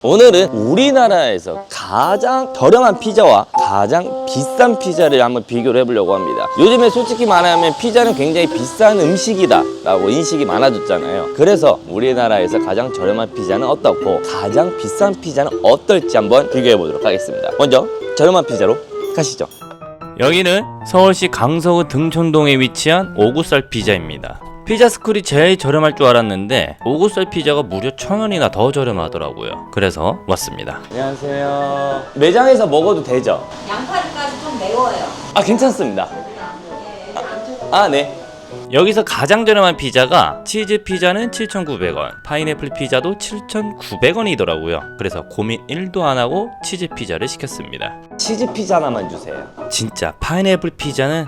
오늘은 우리나라에서 가장 저렴한 피자와 가장 비싼 피자를 한번 비교를 해보려고 합니다. 요즘에 솔직히 말하면 피자는 굉장히 비싼 음식이다 라고 인식이 많아졌잖아요. 그래서 우리나라에서 가장 저렴한 피자는 어떻고 가장 비싼 피자는 어떨지 한번 비교해 보도록 하겠습니다. 먼저 저렴한 피자로 가시죠. 여기는 서울시 강서구 등촌동에 위치한 오구살 피자입니다. 피자스쿨이 제일 저렴할 줄 알았는데 오구살 피자가 무려 1,000원이나 더 저렴하더라고요. 그래서 왔습니다. 안녕하세요. 매장에서 먹어도 되죠? 양파까지 좀 매워요. 아, 괜찮습니다. 네. 여기서 가장 저렴한 피자가 치즈 피자는 7,900원, 파인애플 피자도 7,900원이더라고요. 그래서 고민 1도 안 하고 치즈 피자를 시켰습니다. 치즈 피자 하나만 주세요. 진짜 파인애플 피자는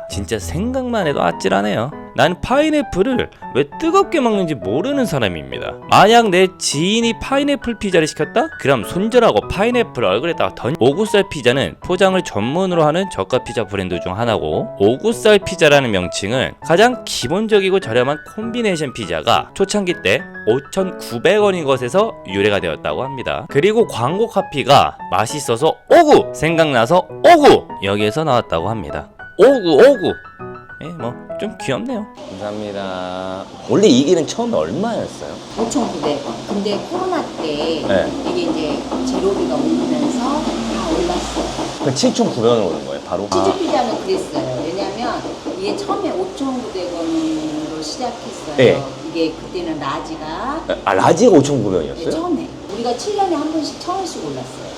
진짜 생각만 해도 아찔하네요. 난 파인애플을 왜 뜨겁게 먹는지 모르는 사람입니다. 만약 내 지인이 파인애플 피자를 시켰다? 그럼 손절하고 파인애플 얼굴에다가 오구살 피자는 포장을 전문으로 하는 저가 피자 브랜드 중 하나고, 오구살 피자라는 명칭은 가장 기본적이고 저렴한 콤비네이션 피자가 초창기 때 5,900원인 것에서 유래가 되었다고 합니다. 그리고 광고 카피가 맛있어서 오구! 생각나서 오구! 여기에서 나왔다고 합니다. 오구! 좀 귀엽네요. 감사합니다. 원래 이 길은 처음에 얼마였어요? 5,900원. 근데 코로나 때 이게 이제 재료비가 오르면서 다 올랐어요. 그 7,900원으로 오른 거예요, 바로? 치즈 피자는 그랬어요. 왜냐면 이게 처음에 5,900원으로 시작했어요. 네. 이게 그때는 라지가 라지가 5,900원이었어요? 처음에 우리가 7년에 한 번씩 1,000원씩 올랐어요.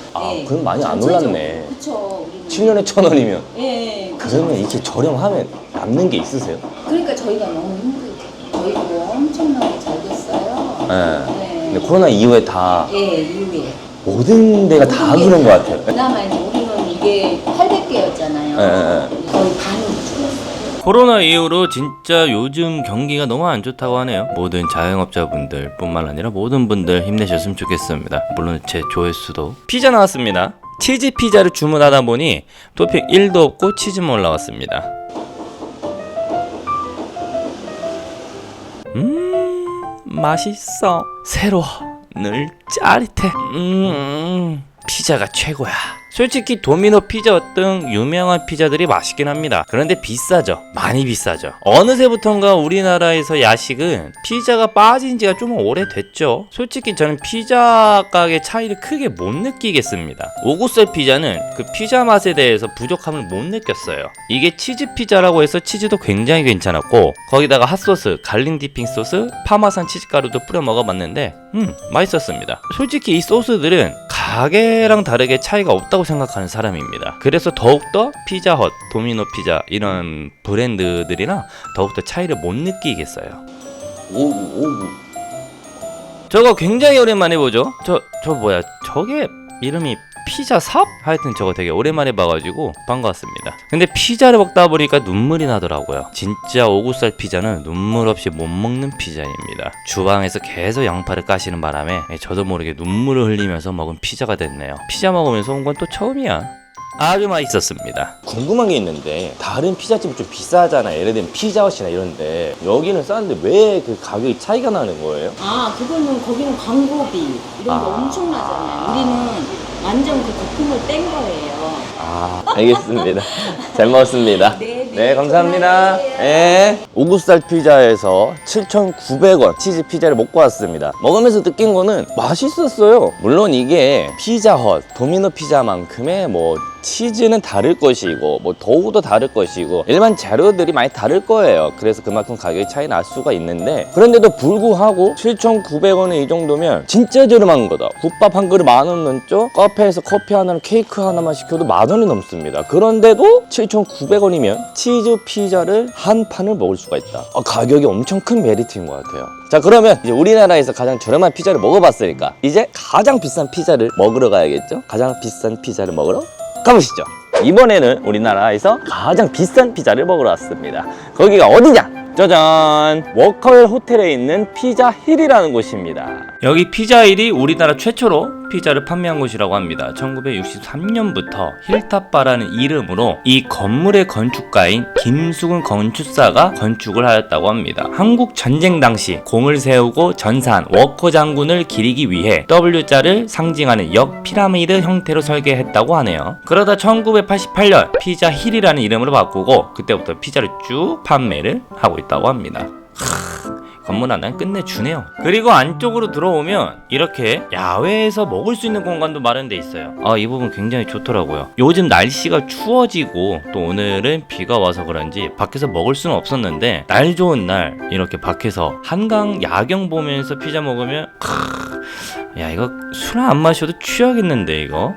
그럼 많이 안 올랐네. 그쵸. 7년에 1,000원이면. 예. 그러면 이렇게 저렴하면 남는 게 있으세요? 그러니까 저희가 너무 힘들죠. 저희도 엄청나게 잘 됐어요. 네. 근데 코로나 이후에 다 이후에. 모든 데가 다 그런 것 같아요. 그나마 이제 우리는 이게 800개였잖아요. 거의 반으로 줄었어요. 코로나 이후로 진짜 요즘 경기가 너무 안 좋다고 하네요. 모든 자영업자분들 뿐만 아니라 모든 분들 힘내셨으면 좋겠습니다. 물론 제 조회수도. 피자 나왔습니다. 치즈 피자를 주문하다 보니 토핑 1도 없고 치즈만 올라왔습니다. 맛있어. 새로워. 늘 짜릿해. 피자가 최고야. 솔직히 도미노 피자 등 유명한 피자들이 맛있긴 합니다. 그런데 비싸죠. 많이 비싸죠. 어느새부턴가 우리나라에서 야식은 피자가 빠진 지가 좀 오래됐죠. 솔직히 저는 피자 가게 차이를 크게 못 느끼겠습니다. 오구살 피자는 그 피자 맛에 대해서 부족함을 못 느꼈어요. 이게 치즈 피자라고 해서 치즈도 굉장히 괜찮았고, 거기다가 핫소스, 갈릭 디핑 소스, 파마산 치즈가루도 뿌려 먹어봤는데 맛있었습니다. 솔직히 이 소스들은 가게랑 다르게 차이가 없다고 생각하는 사람입니다. 그래서 더욱더 피자헛, 도미노 피자 이런 브랜드들이랑 더욱더 차이를 못 느끼겠어요. 오구. 저거 굉장히 오랜만에 보죠? 저 뭐야? 저게 이름이 피자삽? 하여튼 저거 되게 오랜만에 봐가지고 반가웠습니다. 근데 피자를 먹다 보니까 눈물이 나더라고요. 진짜 오구살 피자는 눈물 없이 못 먹는 피자입니다. 주방에서 계속 양파를 까시는 바람에 저도 모르게 눈물을 흘리면서 먹은 피자가 됐네요. 피자 먹으면서 온 건 또 처음이야. 아주 맛있었습니다. 궁금한 게 있는데, 다른 피자집은 좀 비싸잖아요. 예를 들면 피자헛이나 이런데 여기는 싼데 왜 그 가격이 차이가 나는 거예요? 그거는 거기는 광고비 이런 거 엄청나잖아요. 우리는 완전 그 거품을 뺀 거예요. 알겠습니다. 잘 먹었습니다. 네, 감사합니다. 오구살 피자에서 7,900원 치즈 피자를 먹고 왔습니다. 먹으면서 느낀 거는 맛있었어요. 물론 이게 피자헛, 도미노 피자만큼의 치즈는 다를 것이고 도우도 다를 것이고 일반 재료들이 많이 다를 거예요. 그래서 그만큼 가격이 차이 날 수가 있는데, 그런데도 불구하고 7,900원에 이 정도면 진짜 저렴한 거다. 국밥 한 그릇 10,000원 넘죠? 카페에서 커피 하나랑 케이크 하나만 시켜도 10,000원이 넘습니다. 그런데도 7,900원이면 치즈 피자를 한 판을 먹을 수가 있다. 가격이 엄청 큰 메리트인 것 같아요. 자, 그러면 이제 우리나라에서 가장 저렴한 피자를 먹어봤으니까 이제 가장 비싼 피자를 먹으러 가야겠죠? 가장 비싼 피자를 먹으러 가보시죠. 이번에는 우리나라에서 가장 비싼 피자를 먹으러 왔습니다. 거기가 어디냐? 짜잔! 워커힐 호텔에 있는 피자힐이라는 곳입니다. 여기 피자힐이 우리나라 최초로 피자를 판매한 곳이라고 합니다. 1963년부터 힐탑바라는 이름으로 이 건물의 건축가인 김수근 건축사가 건축을 하였다고 합니다. 한국 전쟁 당시 공을 세우고 전사한 워커 장군을 기리기 위해 W자를 상징하는 역 피라미드 형태로 설계했다고 하네요. 그러다 1988년 피자 힐이라는 이름으로 바꾸고 그때부터 피자를 쭉 판매를 하고 있다고 합니다. 건물 하나는 끝내주네요. 그리고 안쪽으로 들어오면 이렇게 야외에서 먹을 수 있는 공간도 마련돼 있어요. 이 부분 굉장히 좋더라고요. 요즘 날씨가 추워지고 또 오늘은 비가 와서 그런지 밖에서 먹을 수는 없었는데 날 좋은 날 이렇게 밖에서 한강 야경 보면서 피자 먹으면 야 이거 술 안 마셔도 취하겠는데 이거.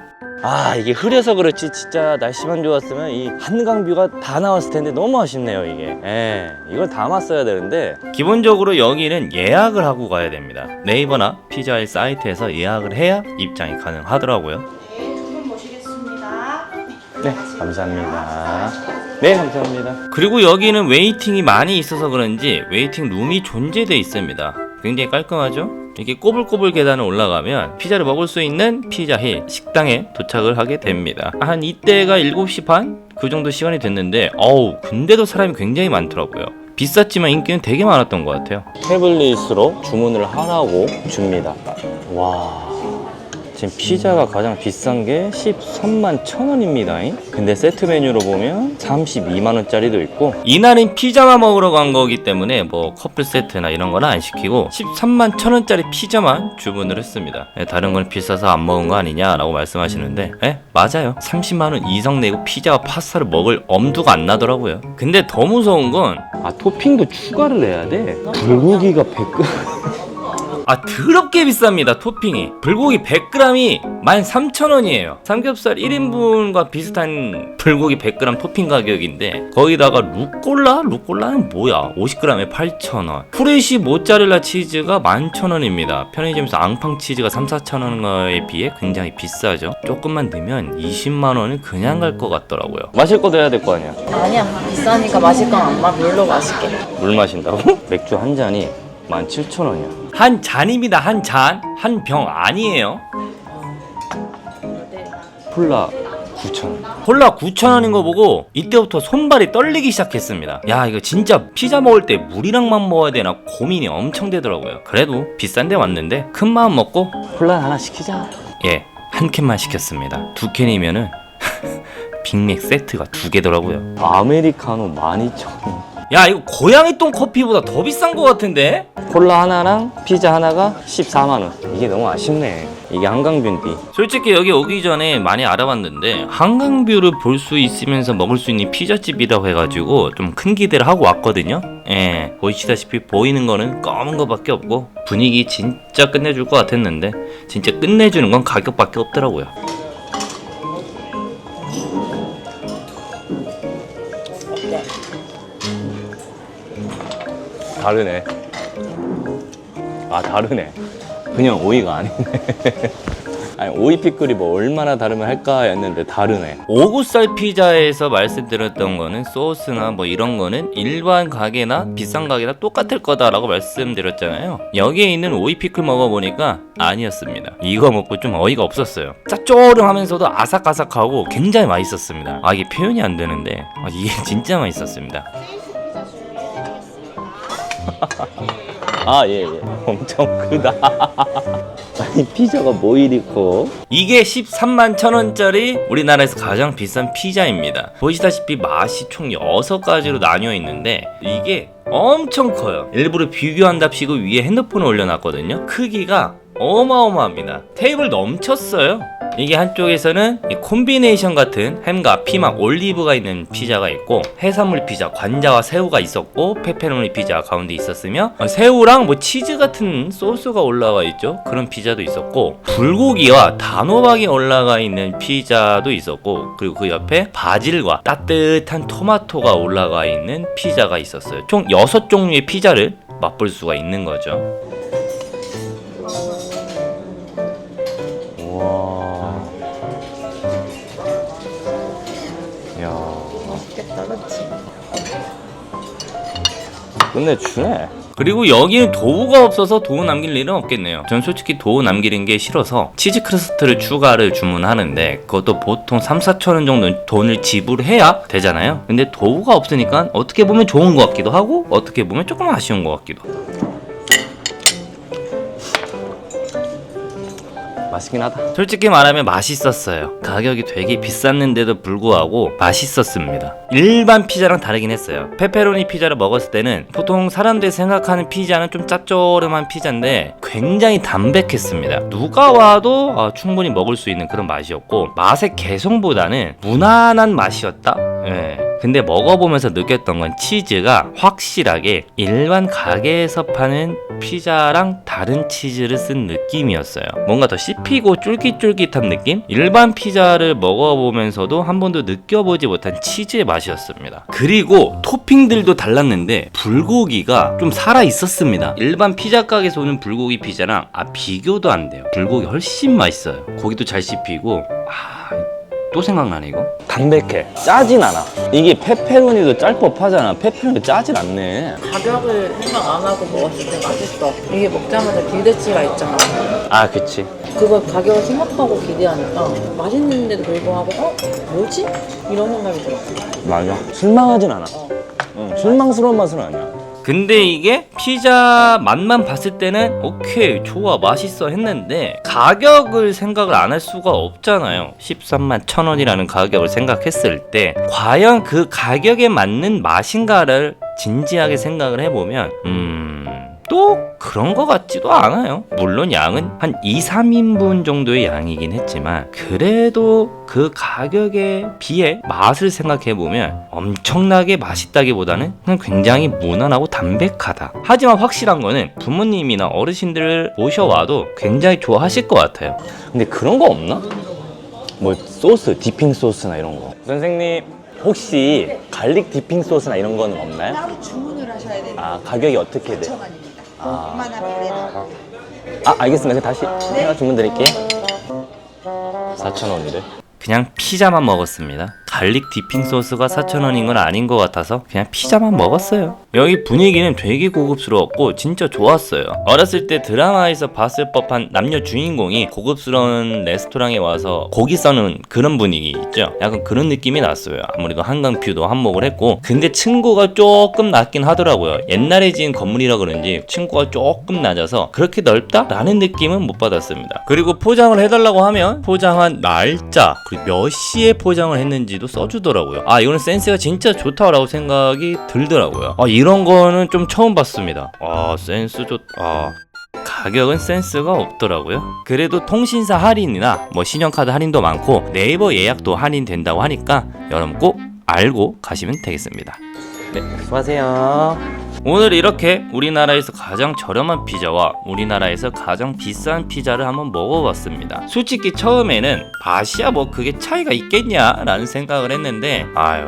이게 흐려서 그렇지 진짜 날씨만 좋았으면 이 한강뷰가 다 나왔을 텐데 너무 아쉽네요 이게. 이걸 담았어야 되는데 기본적으로 여기는 예약을 하고 가야 됩니다. 네이버나 피자일 사이트에서 예약을 해야 입장이 가능하더라고요. 네, 두 분 모시겠습니다. 네, 감사합니다. 네, 감사합니다. 그리고 여기는 웨이팅이 많이 있어서 그런지 웨이팅 룸이 존재되어 있습니다. 굉장히 깔끔하죠? 이렇게 꼬불꼬불 계단을 올라가면 피자를 먹을 수 있는 피자힐 식당에 도착을 하게 됩니다. 한 이때가 7시 반? 그 정도 시간이 됐는데 근데도 사람이 굉장히 많더라고요. 비쌌지만 인기는 되게 많았던 것 같아요. 태블릿으로 주문을 하라고 줍니다. 와, 지금 피자가 가장 비싼 게 13만 1,000원입니다. 근데 세트 메뉴로 보면 32만원짜리도 있고, 이날은 피자만 먹으러 간 거기 때문에 뭐 커플 세트나 이런 거는 안 시키고 13만 1,000원짜리 피자만 주문을 했습니다. 다른 건 비싸서 안 먹은 거 아니냐라고 말씀하시는데 맞아요. 30만원 이상 내고 피자와 파스타를 먹을 엄두가 안 나더라고요. 근데 더 무서운 건 토핑도 추가를 해야 돼. 불고기가 100g 더럽게 비쌉니다. 토핑이 불고기 100g이 13,000원이에요 삼겹살 1인분과 비슷한 불고기 100g 토핑 가격인데 거기다가 루꼴라는 뭐야 50g에 8,000원 프레시 모짜렐라 치즈가 11,000원입니다 편의점에서 앙팡 치즈가 3,4,000원에 비해 굉장히 비싸죠. 조금만 넣으면 20만원은 그냥 갈 것 같더라고요. 마실 것도 해야 될 거 아니야. 아니야, 비싸니까 마실 건 안 마. 물로 마실게. 물 마신다고? 맥주 한 잔이 17,000원이야. 한 잔입니다. 한 잔. 한 병 아니에요. 콜라 9,000원. 콜라 9,000원인 거 보고 이때부터 손발이 떨리기 시작했습니다. 야 이거 진짜 피자 먹을 때 물이랑만 먹어야 되나 고민이 엄청 되더라고요. 그래도 비싼데 왔는데 큰 마음 먹고 콜라 하나 시키자. 한 캔만 시켰습니다. 2캔이면은 빅맥 세트가 2개더라고요. 아메리카노 12,000원. 야 이거 고양이 똥 커피보다 더 비싼 거 같은데? 콜라 하나랑 피자 하나가 14만원. 이게 너무 아쉽네. 이게 한강뷰인데. 솔직히 여기 오기 전에 많이 알아봤는데 한강뷰를 볼 수 있으면서 먹을 수 있는 피자집이라고 해가지고 좀 큰 기대를 하고 왔거든요. 보이시다시피 보이는 거는 검은 거밖에 없고 분위기 진짜 끝내줄 것 같았는데 진짜 끝내주는 건 가격밖에 없더라고요. 다르네. 다르네. 그냥 오이가 아니네. 아니 오이 피클이 뭐 얼마나 다르면 할까 했는데 다르네. 오구살 피자에서 말씀드렸던 거는 소스나 뭐 이런 거는 일반 가게나 비싼 가게나 똑같을 거다라고 말씀드렸잖아요. 여기에 있는 오이 피클 먹어보니까 아니었습니다. 이거 먹고 좀 어이가 없었어요. 짭조름하면서도 아삭아삭하고 굉장히 맛있었습니다. 이게 표현이 안 되는데 이게 진짜 맛있었습니다. 예. 엄청 크다. 아니 피자가 뭐 이리 커? 이게 13만 1,000원짜리 우리나라에서 가장 비싼 피자입니다. 보시다시피 맛이 총 6가지로 나뉘어 있는데 이게 엄청 커요. 일부러 비교한답시고 위에 핸드폰을 올려놨거든요. 크기가 어마어마합니다. 테이블 넘쳤어요. 이게 한쪽에서는 이 콤비네이션 같은 햄과 피망, 올리브가 있는 피자가 있고 해산물 피자, 관자와 새우가 있었고 페페로니 피자 가운데 있었으며 새우랑 뭐 치즈 같은 소스가 올라가 있죠. 그런 피자도 있었고 불고기와 단호박이 올라가 있는 피자도 있었고 그리고 그 옆에 바질과 따뜻한 토마토가 올라가 있는 피자가 있었어요. 총 6종류의 피자를 맛볼 수가 있는 거죠. 끝내주네. 그리고 여기는 도우가 없어서 도우 남길 일은 없겠네요. 전 솔직히 도우 남기는 게 싫어서 치즈 크러스트를 추가를 주문하는데 그것도 보통 3-4천원 정도 돈을 지불해야 되잖아요. 근데 도우가 없으니까 어떻게 보면 좋은 것 같기도 하고 어떻게 보면 조금 아쉬운 것 같기도 하고. 맛있긴 하다. 솔직히 말하면 맛있었어요. 가격이 되게 비쌌는데도 불구하고 맛있었습니다. 일반 피자랑 다르긴 했어요. 페페로니 피자를 먹었을 때는 보통 사람들이 생각하는 피자는 좀 짭조름한 피자인데 굉장히 담백했습니다. 누가 와도 충분히 먹을 수 있는 그런 맛이었고 맛의 개성보다는 무난한 맛이었다. 예. 근데 먹어보면서 느꼈던 건 치즈가 확실하게 일반 가게에서 파는 피자랑 다른 치즈를 쓴 느낌이었어요. 뭔가 더 씹히고 쫄깃쫄깃한 느낌? 일반 피자를 먹어보면서도 한 번도 느껴보지 못한 치즈의 맛이었습니다. 그리고 토핑들도 달랐는데 불고기가 좀 살아있었습니다. 일반 피자 가게에서 오는 불고기 피자랑 비교도 안 돼요. 불고기 훨씬 맛있어요. 고기도 잘 씹히고 또 생각나네 이거. 담백해. 짜진 않아. 이게 페페로니도 짤 법하잖아. 페페로니 짜진 않네. 가격을 생각 안 하고 먹었을 때 맛있어. 이게 먹자마자 기대치가 있잖아. 그치. 그거 가격을 생각하고 기대하니까 맛있는데도 불구하고 뭐지? 이런 생각이 들어. 맞아. 실망하진 않아. 실망스러운 맛은 아니야. 근데 이게 피자 맛만 봤을 때는 오케이 좋아 맛있어 했는데 가격을 생각을 안 할 수가 없잖아요. 13만 1,000원이라는 가격을 생각했을 때 과연 그 가격에 맞는 맛인가를 진지하게 생각을 해보면 또 그런 것 같지도 않아요. 물론 양은 한 2-3인분 정도의 양이긴 했지만 그래도 그 가격에 비해 맛을 생각해보면 엄청나게 맛있다기보다는 그냥 굉장히 무난하고 담백하다. 하지만 확실한 거는 부모님이나 어르신들을 모셔와도 굉장히 좋아하실 것 같아요. 근데 그런 거 없나? 뭐 소스, 디핑 소스나 이런 거. 선생님 혹시 갈릭 디핑 소스나 이런 거는 없나요? 따로 주문을 하셔야 됩니다. 가격이 어떻게 돼? 5,000원입니다. 이만한 플레이는. 알겠습니다. 다시 하나 주문 드릴게요. 4,000원이래. 그냥 피자만 먹었습니다. 갈릭 디핑 소스가 4,000원인 건 아닌 것 같아서 그냥 피자만 먹었어요. 여기 분위기는 되게 고급스러웠고 진짜 좋았어요. 어렸을 때 드라마에서 봤을 법한 남녀 주인공이 고급스러운 레스토랑에 와서 고기 써는 그런 분위기 있죠. 약간 그런 느낌이 났어요. 아무래도 한강뷰도 한몫을 했고 근데 층고가 조금 낮긴 하더라고요. 옛날에 지은 건물이라 그런지 층고가 조금 낮아서 그렇게 넓다라는 느낌은 못 받았습니다. 그리고 포장을 해달라고 하면 포장한 날짜 그리고 몇 시에 포장을 했는지도 써주더라고요. 이거는 센스가 진짜 좋다라고 생각이 들더라고요. 이런 거는 좀 처음 봤습니다. 센스 좋다. 가격은 센스가 없더라고요. 그래도 통신사 할인이나 신용카드 할인도 많고 네이버 예약도 할인된다고 하니까 여러분 꼭 알고 가시면 되겠습니다. 네, 수고하세요. 오늘 이렇게 우리나라에서 가장 저렴한 피자와 우리나라에서 가장 비싼 피자를 한번 먹어봤습니다. 솔직히 처음에는 맛이야 그게 차이가 있겠냐 라는 생각을 했는데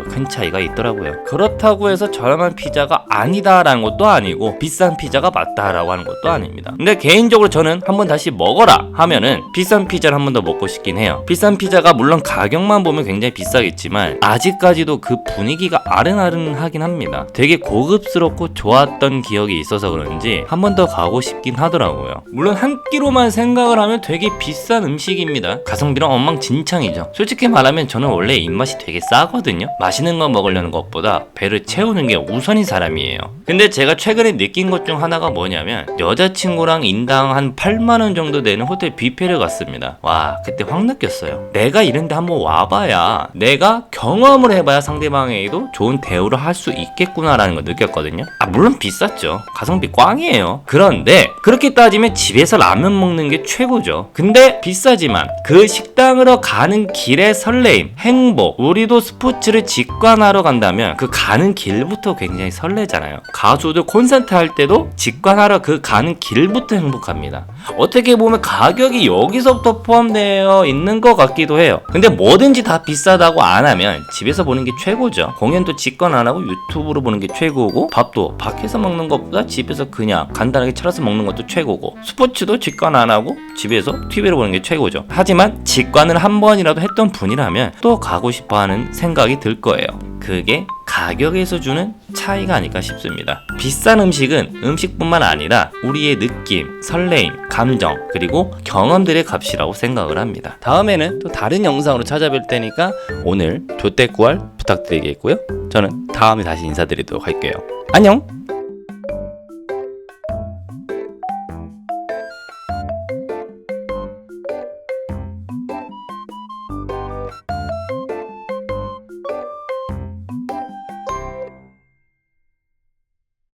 큰 차이가 있더라고요. 그렇다고 해서 저렴한 피자가 아니다 라는 것도 아니고 비싼 피자가 맞다 라고 하는 것도 아닙니다. 근데 개인적으로 저는 한번 다시 먹어라 하면은 비싼 피자를 한 번 더 먹고 싶긴 해요. 비싼 피자가 물론 가격만 보면 굉장히 비싸겠지만 아직까지도 그 분위기가 아른아른하긴 합니다. 되게 고급스럽고 좋았던 기억이 있어서 그런지 한 번 더 가고 싶긴 하더라고요. 물론 한 끼로만 생각을 하면 되게 비싼 음식입니다. 가성비는 엉망진창이죠. 솔직히 말하면 저는 원래 입맛이 되게 싸거든요. 맛있는 거 먹으려는 것보다 배를 채우는 게 우선인 사람이에요. 근데 제가 최근에 느낀 것 중 하나가 뭐냐면 여자친구랑 인당 한 8만원 정도 되는 호텔 뷔페를 갔습니다. 그때 확 느꼈어요. 내가 이런데 한번 와봐야 내가 경험을 해봐야 상대방에게도 좋은 대우를 할 수 있겠구나라는 걸 느꼈거든요. 물론 비쌌죠. 가성비 꽝이에요. 그런데 그렇게 따지면 집에서 라면 먹는 게 최고죠. 근데 비싸지만 그 식당으로 가는 길의 설레임, 행복. 우리도 스포츠를 직관하러 간다면 그 가는 길부터 굉장히 설레잖아요. 가수들 콘서트 할 때도 직관하러 그 가는 길부터 행복합니다. 어떻게 보면 가격이 여기서부터 포함되어 있는 것 같기도 해요. 근데 뭐든지 다 비싸다고 안 하면 집에서 보는 게 최고죠. 공연도 직관 안 하고 유튜브로 보는 게 최고고 밥도 밖에서 먹는 것보다 집에서 그냥 간단하게 차려서 먹는 것도 최고고, 스포츠도 직관 안 하고 집에서 TV로 보는 게 최고죠. 하지만 직관을 한 번이라도 했던 분이라면 또 가고 싶어하는 생각이 들 거예요. 그게 가격에서 주는 차이가 아닐까 싶습니다. 비싼 음식은 음식뿐만 아니라 우리의 느낌, 설레임, 감정, 그리고 경험들의 값이라고 생각을 합니다. 다음에는 또 다른 영상으로 찾아뵐 테니까 오늘 조떼꾸알 부탁드리겠고요. 저는 다음에 다시 인사드리도록 할게요. 안녕!